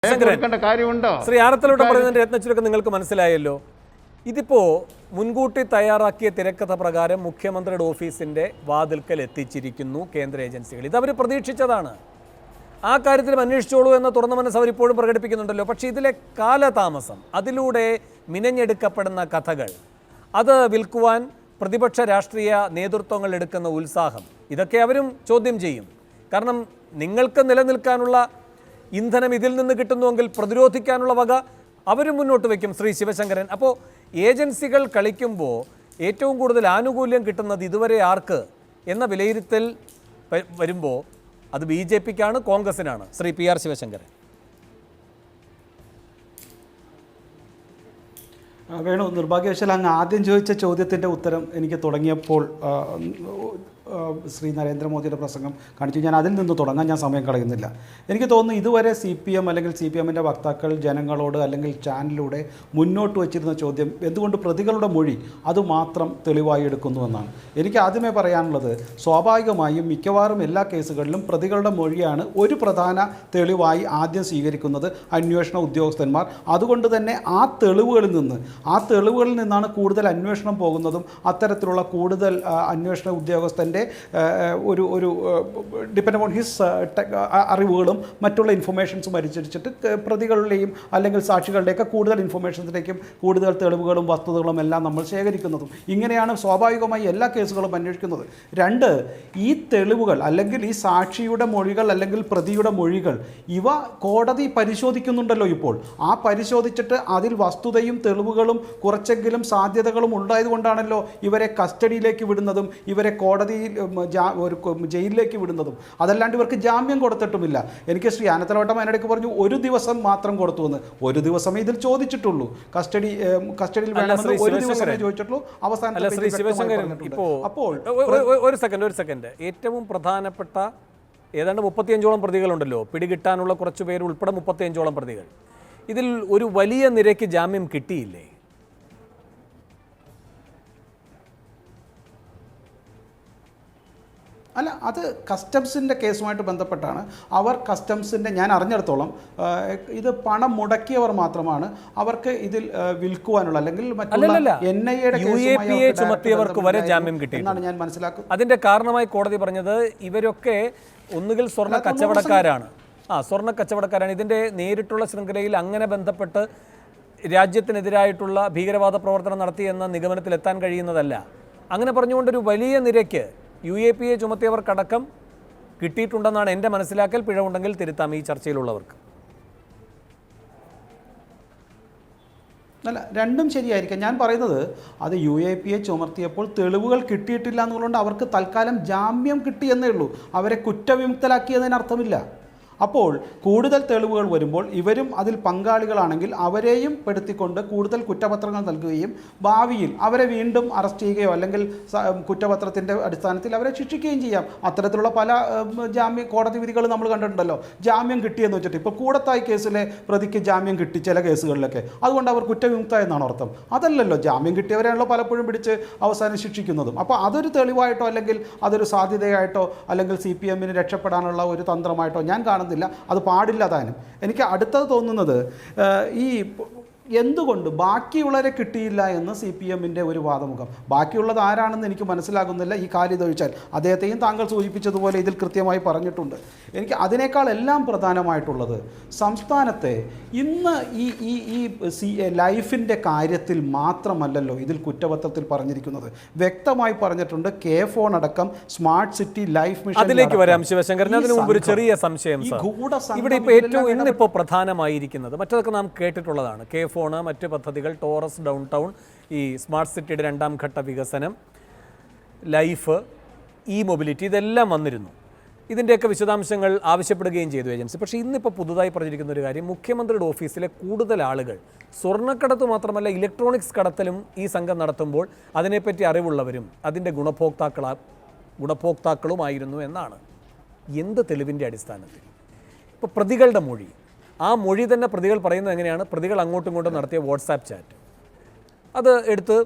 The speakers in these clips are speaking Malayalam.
കാര്യമുണ്ടോ? ശ്രീ ആറത്തലൂടെ പറയുന്നതിന്റെ രത്നച്ചുരുക്കം നിങ്ങൾക്ക് മനസ്സിലായല്ലോ. ഇതിപ്പോ മുൻകൂട്ടി തയ്യാറാക്കിയ തിരക്കഥ പ്രകാരം മുഖ്യമന്ത്രിയുടെ ഓഫീസിന്റെ വാതിൽക്കൽ എത്തിച്ചിരിക്കുന്നു കേന്ദ്ര ഏജൻസികൾ. ഇതവർ പ്രതീക്ഷിച്ചതാണ്. ആ കാര്യത്തിലും അന്വേഷിച്ചോളൂ എന്ന തുറന്ന മനസ്സ് അവരിപ്പോഴും പ്രകടിപ്പിക്കുന്നുണ്ടല്ലോ. പക്ഷേ ഇതിലെ കാലതാമസം, അതിലൂടെ മിനഞ്ഞെടുക്കപ്പെടുന്ന കഥകൾ, അത് വിൽക്കുവാൻ പ്രതിപക്ഷ രാഷ്ട്രീയ നേതൃത്വങ്ങൾ എടുക്കുന്ന ഉത്സാഹം, ഇതൊക്കെ അവരും ചോദ്യം ചെയ്യും. കാരണം നിങ്ങൾക്ക് നിലനിൽക്കാനുള്ള ഇന്ധനം ഇതിൽ നിന്ന് കിട്ടുന്നുവെങ്കിൽ പ്രതിരോധിക്കാനുള്ള വക അവരും മുന്നോട്ട് വയ്ക്കും. ശ്രീ ശിവശങ്കരൻ, അപ്പോൾ ഏജൻസികൾ കളിക്കുമ്പോൾ ഏറ്റവും കൂടുതൽ ആനുകൂല്യം കിട്ടുന്നത് ഇതുവരെ ആർക്ക് എന്ന വിലയിരുത്തൽ വരുമ്പോൾ അത് BJPക്കാണ്, കോൺഗ്രസിനാണ്. ശ്രീ PR ശിവശങ്കരൻ. വേണു, നിർഭാഗ്യവശാൽ അങ്ങ് ആദ്യം ചോദിച്ച ചോദ്യത്തിൻ്റെ ഉത്തരം എനിക്ക് തുടങ്ങിയപ്പോൾ ശ്രീ നരേന്ദ്രമോദിയുടെ പ്രസംഗം കാണിച്ചു. ഞാൻ അതിൽ നിന്ന് തുടങ്ങാൻ ഞാൻ സമയം കളയുന്നില്ല. എനിക്ക് തോന്നുന്നു ഇതുവരെ CPM അല്ലെങ്കിൽ CPMൻ്റെ വക്താക്കൾ ജനങ്ങളോട് അല്ലെങ്കിൽ ചാനലിലൂടെ മുന്നോട്ട് വച്ചിരുന്ന ചോദ്യം എന്തുകൊണ്ട് പ്രതികളുടെ മൊഴി അതുമാത്രം തെളിവായി എടുക്കുന്നുവെന്നാണ്. എനിക്ക് ആദ്യമേ പറയാനുള്ളത്, സ്വാഭാവികമായും മിക്കവാറും എല്ലാ കേസുകളിലും പ്രതികളുടെ മൊഴിയാണ് ഒരു പ്രധാന തെളിവായി ആദ്യം സ്വീകരിക്കുന്നത് അന്വേഷണ ഉദ്യോഗസ്ഥന്മാർ. അതുകൊണ്ട് തന്നെ ആ തെളിവുകളിൽ നിന്നാണ് കൂടുതൽ അന്വേഷണം പോകുന്നതും അത്തരത്തിലുള്ള കൂടുതൽ അന്വേഷണ ഉദ്യോഗസ്ഥൻ്റെ ഒരു ഡിപ്പെൻഡ് ഓൺ ഹിസ് അറിവുകളും മറ്റുള്ള ഇൻഫർമേഷൻസും അനുസരിച്ചിട്ട് പ്രതികളുടെയും അല്ലെങ്കിൽ സാക്ഷികളുടെയൊക്കെ കൂടുതൽ ഇൻഫർമേഷൻസിലേക്കും കൂടുതൽ തെളിവുകളും വസ്തുതകളും എല്ലാം നമ്മൾ ശേഖരിക്കുന്നതും. ഇങ്ങനെയാണ് സ്വാഭാവികമായി എല്ലാ കേസുകളും അന്വേഷിക്കുന്നത്. രണ്ട്, ഈ തെളിവുകൾ അല്ലെങ്കിൽ ഈ സാക്ഷിയുടെ മൊഴികൾ അല്ലെങ്കിൽ പ്രതിയുടെ മൊഴികൾ ഇവ കോടതി പരിശോധിക്കുന്നുണ്ടല്ലോ ഇപ്പോൾ. ആ പരിശോധിച്ചിട്ട് അതിൽ വസ്തുതയും തെളിവുകളും കുറച്ചെങ്കിലും സാധ്യതകളും ഉണ്ടായതുകൊണ്ടാണല്ലോ ഇവരെ കസ്റ്റഡിയിലേക്ക് വിടുന്നതും ഇവരെ കോടതിയിൽ ഒരു ജയിലിലേക്ക് വിടുന്നതും. അതല്ലാണ്ട് ഇവർക്ക് ജാമ്യം കൊടുത്തിട്ടുമില്ല. എനിക്ക് ശ്രീ ആനത്തലവട്ടം അതിനിടയ്ക്ക് പറഞ്ഞു 1 ദിവസം മാത്രം കൊടുത്തുവെന്ന്. 1 ദിവസമേ ഇതിൽ ചോദിച്ചിട്ടുള്ളൂ. കസ്റ്റഡിയിൽ വേണമെന്ന് 1 ദിവസമേ ചോദിച്ചിട്ടുള്ളൂ. അവസാനം അപ്പോൾ ഒരു സെക്കൻഡ്, ഏറ്റവും പ്രധാനപ്പെട്ട ഏതാണ്ട് 35ഓളം പ്രതികളുണ്ടല്ലോ, പിടികിട്ടാനുള്ള കുറച്ചു പേര് ഉൾപ്പെടെ 35ഓളം പ്രതികൾ. ഇതിൽ ഒരു വലിയ നിരക്ക് ജാമ്യം കിട്ടിയില്ലേ? അല്ല, അത് കസ്റ്റംസിൻ്റെ കേസുമായിട്ട് ബന്ധപ്പെട്ടാണ്. അവർ കസ്റ്റംസിൻ്റെ, ഞാൻ അറിഞ്ഞിടത്തോളം ഇത് പണം മുടക്കിയവർ മാത്രമാണ് അവർക്ക് ഇതിൽ വിൽക്കുവാനുള്ള അല്ലെങ്കിൽ UAPA ചുമത്തിയവർക്ക് വരെ ജാമ്യം കിട്ടിയെന്നാണ് ഞാൻ മനസ്സിലാക്കുന്നത്. അതിൻ്റെ കാരണമായി കോടതി പറഞ്ഞത് ഇവരൊക്കെ ഒന്നുകിൽ സ്വർണ്ണ കച്ചവടക്കാരാണ്. സ്വർണ്ണ കച്ചവടക്കാരാണ്. ഇതിൻ്റെ നേരിട്ടുള്ള ശൃംഖലയിൽ അങ്ങനെ ബന്ധപ്പെട്ട് രാജ്യത്തിനെതിരായിട്ടുള്ള ഭീകരവാദ പ്രവർത്തനം നടത്തിയെന്ന നിഗമനത്തിലെത്താൻ കഴിയുന്നതല്ല. അങ്ങനെ പറഞ്ഞുകൊണ്ടൊരു വലിയ നിരക്ക് UAPA ചുമത്തിയവർക്കടക്കം കിട്ടിയിട്ടുണ്ടെന്നാണ് എൻ്റെ മനസ്സിലാക്കൽ. പിഴവുണ്ടെങ്കിൽ തിരുത്താം ഈ ചർച്ചയിലുള്ളവർക്ക്. അല്ല, രണ്ടും ശരിയായിരിക്കാം. ഞാൻ പറയുന്നത് അത് UAPA ചുമർത്തിയപ്പോൾ തെളിവുകൾ കിട്ടിയിട്ടില്ല എന്നുള്ളതുകൊണ്ട് അവർക്ക് തൽക്കാലം ജാമ്യം കിട്ടിയെന്നേ ഉള്ളൂ. അവരെ കുറ്റവിമുക്തരാക്കിയതിനർത്ഥമില്ല. അപ്പോൾ കൂടുതൽ തെളിവുകൾ വരുമ്പോൾ ഇവരും അതിൽ പങ്കാളികളാണെങ്കിൽ അവരെയും പെടുത്തിക്കൊണ്ട് കൂടുതൽ കുറ്റപത്രങ്ങൾ നൽകുകയും ഭാവിയിൽ അവരെ വീണ്ടും അറസ്റ്റ് ചെയ്യുകയോ അല്ലെങ്കിൽ കുറ്റപത്രത്തിൻ്റെ അടിസ്ഥാനത്തിൽ അവരെ ശിക്ഷിക്കുകയും ചെയ്യാം. അത്തരത്തിലുള്ള പല കോടതി വിധികൾ നമ്മൾ കണ്ടിട്ടുണ്ടല്ലോ. ജാമ്യം കിട്ടിയെന്ന് വെച്ചിട്ട് ഇപ്പോൾ കൂടത്തായി കേസിലെ പ്രതിക്ക് ജാമ്യം കിട്ടി ചില കേസുകളിലൊക്കെ, അതുകൊണ്ട് അവർ കുറ്റവിമുക്ത എന്നാണ് അർത്ഥം. അതല്ലല്ലോ, ജാമ്യം കിട്ടിയവരെയാണല്ലോ പലപ്പോഴും പിടിച്ച് അവസാനം ശിക്ഷിക്കുന്നതും. അപ്പോൾ അതൊരു തെളിവായിട്ടോ അല്ലെങ്കിൽ അതൊരു സാധ്യതയായിട്ടോ അല്ലെങ്കിൽ CPMന് രക്ഷപ്പെടാനുള്ള ഒരു തന്ത്രമായിട്ടോ ഞാൻ കാണുന്നു. അത് പാടില്ല താനും. എനിക്ക് അടുത്തത് തോന്നുന്നത്, ഈ എന്തുകൊണ്ട് ബാക്കിയുള്ളവരെ കിട്ടിയില്ല എന്ന് CPMൻ്റെ ഒരു വാദമുഖം. ബാക്കിയുള്ളത് ആരാണെന്ന് എനിക്ക് മനസ്സിലാകുന്നില്ല. ഈ ഖാലിദ് ഒഴിച്ചാൽ അദ്ദേഹത്തെയും താങ്കൾ സൂചിപ്പിച്ചതുപോലെ ഇതിൽ കൃത്യമായി പറഞ്ഞിട്ടുണ്ട്. എനിക്ക് അതിനേക്കാൾ എല്ലാം പ്രധാനമായിട്ടുള്ളത് സംസ്ഥാനത്തെ ഇന്ന് ഈ ലൈഫിൻ്റെ കാര്യത്തിൽ മാത്രമല്ലല്ലോ ഇതിൽ കുറ്റപത്രത്തിൽ പറഞ്ഞിരിക്കുന്നത്. വ്യക്തമായി പറഞ്ഞിട്ടുണ്ട് K-ഫോൺ അടക്കം സ്മാർട്ട് സിറ്റി ലൈഫ് മിഷൻ. അതിലേക്ക് വരാം ശിവശങ്കരൻ. അതിനു മുമ്പ് ഒരു ചെറിയ സംശയം. ഇവിടെ ഇപ്പോൾ ഏറ്റവും ഇന്നിപ്പോൾ പ്രധാനമായിരിക്കുന്നത് മറ്റതൊക്കെ നാം കേട്ടിട്ടുള്ളതാണ്. K-ഫോൺ, മറ്റ് പദ്ധതികൾ, ടോറസ് ഡൗൺ ടൗൺ, ഈ സ്മാർട്ട് സിറ്റിയുടെ 2ാം ഘട്ട വികസനം, ലൈഫ്, മൊബിലിറ്റി, ഇതെല്ലാം വന്നിരുന്നു. ഇതിൻ്റെയൊക്കെ വിശദാംശങ്ങൾ ആവശ്യപ്പെടുകയും ചെയ്തു ഏജൻസി. പക്ഷേ ഇന്നിപ്പോൾ പുതുതായി പറഞ്ഞിരിക്കുന്ന ഒരു കാര്യം, മുഖ്യമന്ത്രിയുടെ ഓഫീസിലെ കൂടുതൽ ആളുകൾ സ്വർണ്ണക്കടത്ത് മാത്രമല്ല ഇലക്ട്രോണിക്സ് കടത്തലും ഈ സംഘം നടത്തുമ്പോൾ അതിനെപ്പറ്റി അറിവുള്ളവരും അതിൻ്റെ ഗുണഭോക്താക്കളുമായിരുന്നു എന്നാണ്. എന്ത് തെളിവിൻ്റെ അടിസ്ഥാനത്തിൽ? ഇപ്പോൾ പ്രതികളുടെ മൊഴി, ആ മൊഴി തന്നെ പ്രതികൾ പറയുന്നത് എങ്ങനെയാണ്? പ്രതികൾ അങ്ങോട്ടും ഇങ്ങോട്ടും നടത്തിയ വാട്സാപ്പ് ചാറ്റ് അത് എടുത്ത്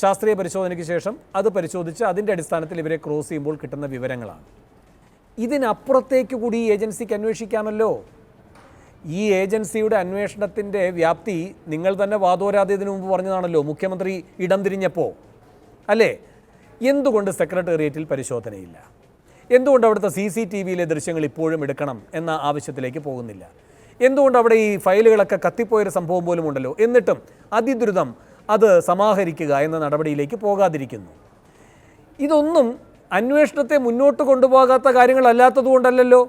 ശാസ്ത്രീയ പരിശോധനയ്ക്ക് ശേഷം അത് പരിശോധിച്ച് അതിൻ്റെ അടിസ്ഥാനത്തിൽ ഇവരെ ക്രോസ് ചെയ്യുമ്പോൾ കിട്ടുന്ന വിവരങ്ങളാണ്. ഇതിനപ്പുറത്തേക്ക് കൂടി ഈ ഏജൻസിക്ക് അന്വേഷിക്കാമല്ലോ. ഈ ഏജൻസിയുടെ അന്വേഷണത്തിൻ്റെ വ്യാപ്തി നിങ്ങൾ തന്നെ വാദോരാതിയതിനു മുമ്പ് പറഞ്ഞതാണല്ലോ മുഖ്യമന്ത്രി ഇടം തിരിഞ്ഞപ്പോൾ, അല്ലേ? എന്തുകൊണ്ട് സെക്രട്ടേറിയറ്റിൽ പരിശോധനയില്ല? എന്തുകൊണ്ട് അവിടുത്തെ CCTVയിലെ ദൃശ്യങ്ങൾ ഇപ്പോഴും എടുക്കണം എന്ന ആവശ്യത്തിലേക്ക് പോകുന്നില്ല? എന്തുകൊണ്ട് അവിടെ ഈ ഫയലുകളൊക്കെ കത്തിപ്പോയൊരു സംഭവം പോലും ഉണ്ടല്ലോ, എന്നിട്ടും അതിദ്രുതം അത് സമാഹരിക്കുക എന്ന നടപടിയിലേക്ക് പോകാതിരിക്കുന്നു? ഇതൊന്നും അന്വേഷണത്തെ മുന്നോട്ട് കൊണ്ടുപോകാത്ത കാര്യങ്ങളല്ലാത്തതുകൊണ്ടല്ലോ.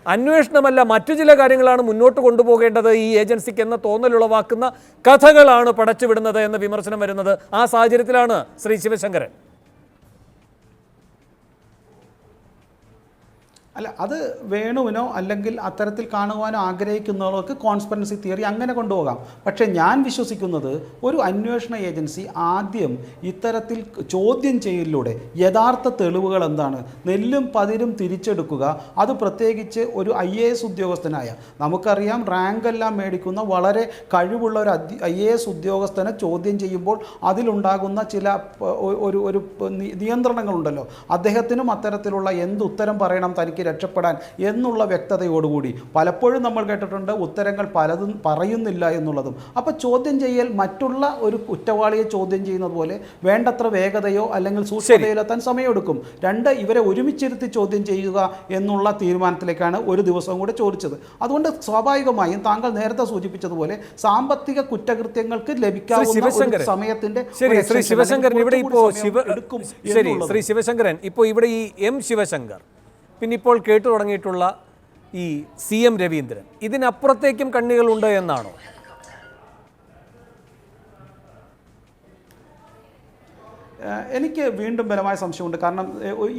അന്വേഷണമല്ല, മറ്റു ചില കാര്യങ്ങളാണ് മുന്നോട്ട് കൊണ്ടുപോകേണ്ടത് ഈ ഏജൻസിക്ക് എന്ന തോന്നലുളവാക്കുന്ന കഥകളാണ് പടച്ചുവിടുന്നത് എന്ന വിമർശനം വരുന്നത് ആ സാഹചര്യത്തിലാണ് ശ്രീ ശിവശങ്കരൻ. അല്ല, അത് വേണുവിനോ അല്ലെങ്കിൽ അത്തരത്തിൽ കാണുവാനോ ആഗ്രഹിക്കുന്നവർക്ക് കോൺസ്പിറൻസി തിയറി അങ്ങനെ കൊണ്ടുപോകാം. പക്ഷേ ഞാൻ വിശ്വസിക്കുന്നത് ഒരു അന്വേഷണ ഏജൻസി ആദ്യം ഇത്തരത്തിൽ ചോദ്യം ചെയ്യലിലൂടെ യഥാർത്ഥ തെളിവുകൾ എന്താണ്, നെല്ലും പതിരും തിരിച്ചെടുക്കുക. അത് പ്രത്യേകിച്ച് ഒരു IAS ഉദ്യോഗസ്ഥനായ, നമുക്കറിയാം റാങ്കെല്ലാം മേടിക്കുന്ന വളരെ കഴിവുള്ള ഒരു IAS ഉദ്യോഗസ്ഥനെ ചോദ്യം ചെയ്യുമ്പോൾ അതിലുണ്ടാകുന്ന ചില ഒരു നിയന്ത്രണങ്ങളുണ്ടല്ലോ. അദ്ദേഹത്തിനും അത്തരത്തിലുള്ള എന്ത് ഉത്തരം പറയണം തനിക്ക് രക്ഷപ്പെടാൻ എന്നുള്ള വ്യക്തതയോടുകൂടി പലപ്പോഴും നമ്മൾ കേട്ടിട്ടുണ്ട് ഉത്തരങ്ങൾ പലതും പറയുന്നില്ല എന്നുള്ളതും. അപ്പോൾ ചോദ്യം ചെയ്യൽ മറ്റുള്ള ഒരു കുറ്റവാളിയെ ചോദ്യം ചെയ്യുന്നത് പോലെ വേണ്ടത്ര വേഗതയോ അല്ലെങ്കിൽ സൂക്ഷ്മതയോ എത്താൻ സമയമെടുക്കും. രണ്ട്, ഇവരെ ഒരുമിച്ചിരുത്തി ചോദ്യം ചെയ്യുക എന്നുള്ള തീരുമാനത്തിലേക്കാണ് ഒരു ദിവസം കൂടെ ചോദിച്ചത്. അതുകൊണ്ട് സ്വാഭാവികമായും താങ്കൾ നേരത്തെ സൂചിപ്പിച്ചതുപോലെ സാമ്പത്തിക കുറ്റകൃത്യങ്ങൾക്ക് ലഭിക്കാവുന്ന സമയത്തിന്റെ ശ്രീ ശിവശങ്കരൻ ഇവിടെ ഇപ്പോൾ ശ്രീ ശിവശങ്കരൻ ഇപ്പോൾ ഇവിടെ ഈ M ശിവശങ്കർ, പിന്നെ ഇപ്പോൾ കേട്ടു തുടങ്ങിയിട്ടുള്ള ഈ CM രവീന്ദ്രൻ, ഇതിനപ്പുറത്തേക്കും കണ്ണികളുണ്ട് എന്നാണോ? എനിക്ക് വീണ്ടും ബലമായ സംശയമുണ്ട്. കാരണം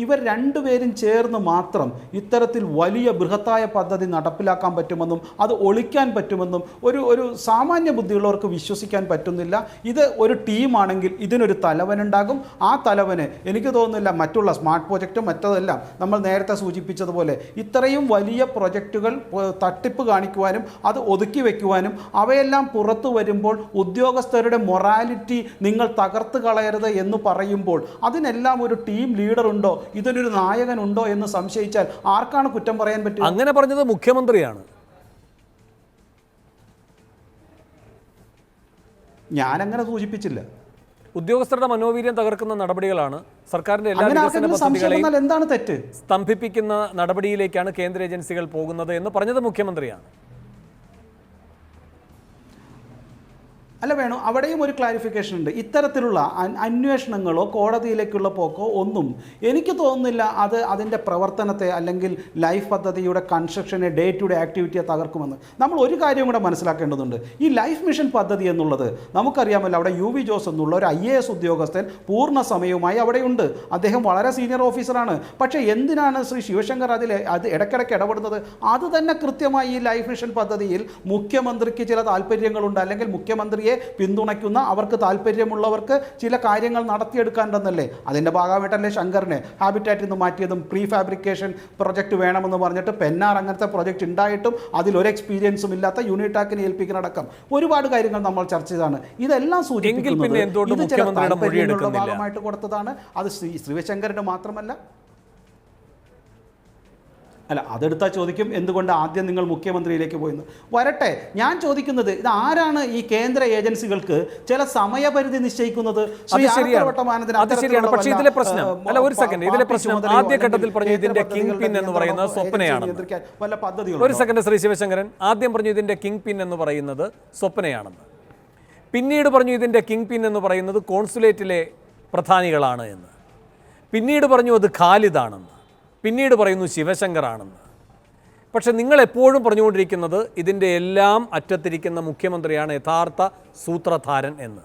ഇവർ രണ്ടുപേരും ചേർന്ന് മാത്രം ഇത്തരത്തിൽ വലിയ ബൃഹത്തായ പദ്ധതി നടപ്പിലാക്കാൻ പറ്റുമെന്നും അത് ഒളിക്കാൻ പറ്റുമെന്നും ഒരു സാമാന്യ ബുദ്ധിയുള്ളവർക്ക് വിശ്വസിക്കാൻ പറ്റുന്നില്ല. ഇത് ഒരു ടീമാണെങ്കിൽ ഇതിനൊരു തലവനുണ്ടാകും. ആ തലവന് എനിക്ക് തോന്നുന്നില്ല മറ്റുള്ള സ്മാർട്ട് പ്രോജക്റ്റും മറ്റതെല്ലാം നമ്മൾ നേരത്തെ സൂചിപ്പിച്ചതുപോലെ ഇത്രയും വലിയ പ്രൊജക്റ്റുകൾ തട്ടിപ്പ് കാണിക്കുവാനും അത് ഒതുക്കി വയ്ക്കുവാനും അവയെല്ലാം പുറത്തു വരുമ്പോൾ ഉദ്യോഗസ്ഥരുടെ മൊറാലിറ്റി നിങ്ങൾ തകർത്ത് കളയരുത് എന്ന് പറയുമ്പോൾ അതിനെല്ലാം ഒരു ടീം ലീഡർ ഉണ്ടോ, ഇതിനൊരു നായകനുണ്ടോ എന്ന് സംശയിച്ചാൽ ആർക്കാണ് കുറ്റം പറയാൻ പറ്റുക? അങ്ങനെ പറഞ്ഞത് മുഖ്യമന്ത്രിയാണ്. ഞാനങ്ങനെ സൂചിപ്പിച്ചില്ല. ഉദ്യോഗസ്ഥരുടെ മനോവീര്യം തകർക്കുന്ന നടപടികളാണ് സർക്കാരിന്റെ എല്ലാ വികസന പദ്ധതികളെയും എന്താണ് തെറ്റ് സ്തംഭിപ്പിക്കുന്ന നടപടിയിലേക്കാണ് കേന്ദ്ര ഏജൻസികൾ പോകുന്നത് എന്ന് പറഞ്ഞത് മുഖ്യമന്ത്രിയാണ്. അല്ല വേണു, അവിടെയും ഒരു ക്ലാരിഫിക്കേഷൻ ഉണ്ട്. ഇത്തരത്തിലുള്ള അന്വേഷണങ്ങളോ കോടതിയിലേക്കുള്ള പോക്കോ ഒന്നും എനിക്ക് തോന്നുന്നില്ല അതിൻ്റെ പ്രവർത്തനത്തെ അല്ലെങ്കിൽ ലൈഫ് പദ്ധതിയുടെ കൺസ്ട്രക്ഷനെ ഡേ ടു ഡേ ആക്ടിവിറ്റിയെ തകർക്കുമെന്ന്. നമ്മൾ ഒരു കാര്യം കൂടെ മനസ്സിലാക്കേണ്ടതുണ്ട്. ഈ ലൈഫ് മിഷൻ പദ്ധതി എന്നുള്ളത് നമുക്കറിയാമല്ലോ, അവിടെ UV ജോസ് എന്നുള്ള ഒരു IAS ഉദ്യോഗസ്ഥൻ പൂർണ്ണ സമയവുമായി അവിടെയുണ്ട്. അദ്ദേഹം വളരെ സീനിയർ ഓഫീസറാണ്. പക്ഷേ എന്തിനാണ് ശ്രീ ശിവശങ്കർ അത് ഇടയ്ക്കിടയ്ക്ക് ഇടപെടുന്നത്? അത് തന്നെ കൃത്യമായി ഈ ലൈഫ് മിഷൻ പദ്ധതിയിൽ മുഖ്യമന്ത്രിക്ക് ചില താല്പര്യങ്ങളുണ്ട്, അല്ലെങ്കിൽ മുഖ്യമന്ത്രിയെ പിന്തുണയ്ക്കുന്ന അവർക്ക് താല്പര്യമുള്ളവർക്ക് ചില കാര്യങ്ങൾ നടത്തിയെടുക്കാണ്ടെന്നല്ലേ. അതിൻ്റെ ഭാഗമായിട്ടല്ലേ ശങ്കറിനെ ഹാബിറ്റാറ്റിൽ നിന്ന് മാറ്റിയതും പ്രീ ഫാബ്രിക്കേഷൻ പ്രൊജക്റ്റ് വേണമെന്ന് പറഞ്ഞിട്ട് പെന്നാർ അങ്ങനത്തെ പ്രൊജക്റ്റ് ഉണ്ടായിട്ടും അതിലൊരു എക്സ്പീരിയൻസും ഇല്ലാത്ത യൂണിടാക്കിനെ ഏൽപ്പിക്കുന്നതടക്കം ഒരുപാട് കാര്യങ്ങൾ നമ്മൾ ചർച്ച ചെയ്തതാണ്. ഇതെല്ലാം സൂചിപ്പിക്കുന്നത് ഇത് ചില താല്പര്യങ്ങളുടെ ഭാഗമായിട്ട് കൊടുത്തതാണ്. അത് ശിവശങ്കറിന് മാത്രമല്ല. അല്ല, അതെടുത്താൽ ചോദിക്കും എന്തുകൊണ്ട് ആദ്യം നിങ്ങൾ മുഖ്യമന്ത്രിയിലേക്ക് പോയെന്ന്. വരട്ടെ, ഞാൻ ചോദിക്കുന്നത് ഇത് ആരാണ് ഈ കേന്ദ്ര ഏജൻസികൾക്ക് ചില സമയപരിധി നിശ്ചയിക്കുന്നത്? ഒരു സെക്കൻഡ് ശ്രീ ശിവശങ്കരൻ ആദ്യം പറഞ്ഞു ഇതിന്റെ കിങ് പിൻ എന്ന് പറയുന്നത് സ്വപ്നയാണെന്ന്, പിന്നീട് പറഞ്ഞു ഇതിന്റെ കിങ് പിൻ എന്ന് പറയുന്നത് കോൺസുലേറ്റിലെ പ്രധാനികളാണ് എന്ന്, പിന്നീട് പറഞ്ഞു അത് ഖാലിദാണെന്ന്, പിന്നീട് പറയുന്നു ശിവശങ്കറാണെന്ന്. പക്ഷെ നിങ്ങൾ എപ്പോഴും പറഞ്ഞുകൊണ്ടിരിക്കുന്നത് ഇതിൻ്റെ എല്ലാം അറ്റത്തിരിക്കുന്ന മുഖ്യമന്ത്രിയാണ് യഥാർത്ഥ സൂത്രധാരൻ എന്ന്.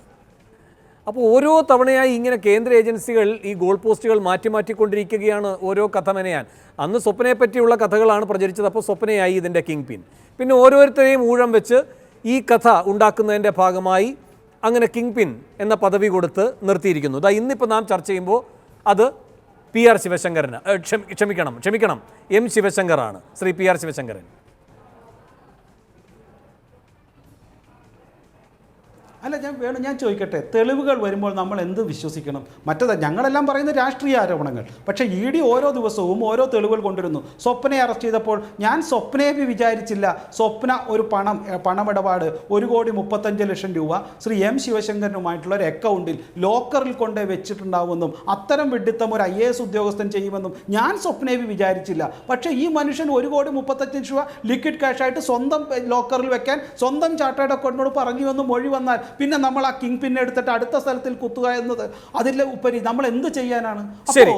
അപ്പോൾ ഓരോ തവണയായി ഇങ്ങനെ കേന്ദ്ര ഏജൻസികൾ ഈ ഗോൾ പോസ്റ്റുകൾ മാറ്റിക്കൊണ്ടിരിക്കുകയാണ് ഓരോ കഥ മെനയാൻ. അന്ന് സ്വപ്നയെ പറ്റിയുള്ള കഥകളാണ് പ്രചരിച്ചത്, അപ്പോൾ സ്വപ്നയായി ഇതിൻ്റെ കിങ് പിൻ. പിന്നെ ഓരോരുത്തരെയും ഊഴം വെച്ച് ഈ കഥ ഉണ്ടാക്കുന്നതിൻ്റെ ഭാഗമായി അങ്ങനെ കിങ് പിൻ എന്ന പദവി കൊടുത്ത് നിർത്തിയിരിക്കുന്നു. ഇന്നിപ്പോൾ നാം ചർച്ച ചെയ്യുമ്പോൾ അത് PR ശിവശങ്കരന് ക്ഷമിക്കണം M ശിവശങ്കറാണ്, ശ്രീ PR ശിവശങ്കരൻ. അല്ല ഞാൻ ചോദിക്കട്ടെ, തെളിവുകൾ വരുമ്പോൾ നമ്മൾ എന്ത് വിശ്വസിക്കണം? മറ്റത് ഞങ്ങളെല്ലാം പറയുന്ന രാഷ്ട്രീയ ആരോപണങ്ങൾ, പക്ഷേ ED ഓരോ ദിവസവും ഓരോ തെളിവുകൾ കൊണ്ടുവരുന്നു. സ്വപ്നയെ അറസ്റ്റ് ചെയ്തപ്പോൾ ഞാൻ സ്വപ്നയെ വിചാരിച്ചില്ല. സ്വപ്ന ഒരു പണമിടപാട് 1,35,00,000 രൂപ ശ്രീ M ശിവശങ്കരനുമായിട്ടുള്ള ഒരു അക്കൗണ്ടിൽ ലോക്കറിൽ കൊണ്ട് വെച്ചിട്ടുണ്ടാവുമെന്നും അത്തരം വിഡിത്തം ഒരു IAS ഉദ്യോഗസ്ഥൻ ചെയ്യുമെന്നും ഞാൻ സ്വപ്നയെ വിചാരിച്ചില്ല. പക്ഷേ ഈ മനുഷ്യൻ 1,35,00,000 രൂപ ലിക്വിഡ് ക്യാഷായിട്ട് സ്വന്തം ലോക്കറിൽ വെക്കാൻ സ്വന്തം ചാർട്ടേഡ് അക്കൗണ്ടിനോട് പറഞ്ഞുവെന്ന് മൊഴി വന്നാൽ പിന്നെ നമ്മൾ ആ കിങ് പിന്നെ എടുത്തിട്ട് അടുത്ത സ്ഥലത്തിൽ കുത്തുക എന്നത് അതിലെ ഉപരി നമ്മൾ എന്ത് ചെയ്യാനാണ്? ശരി.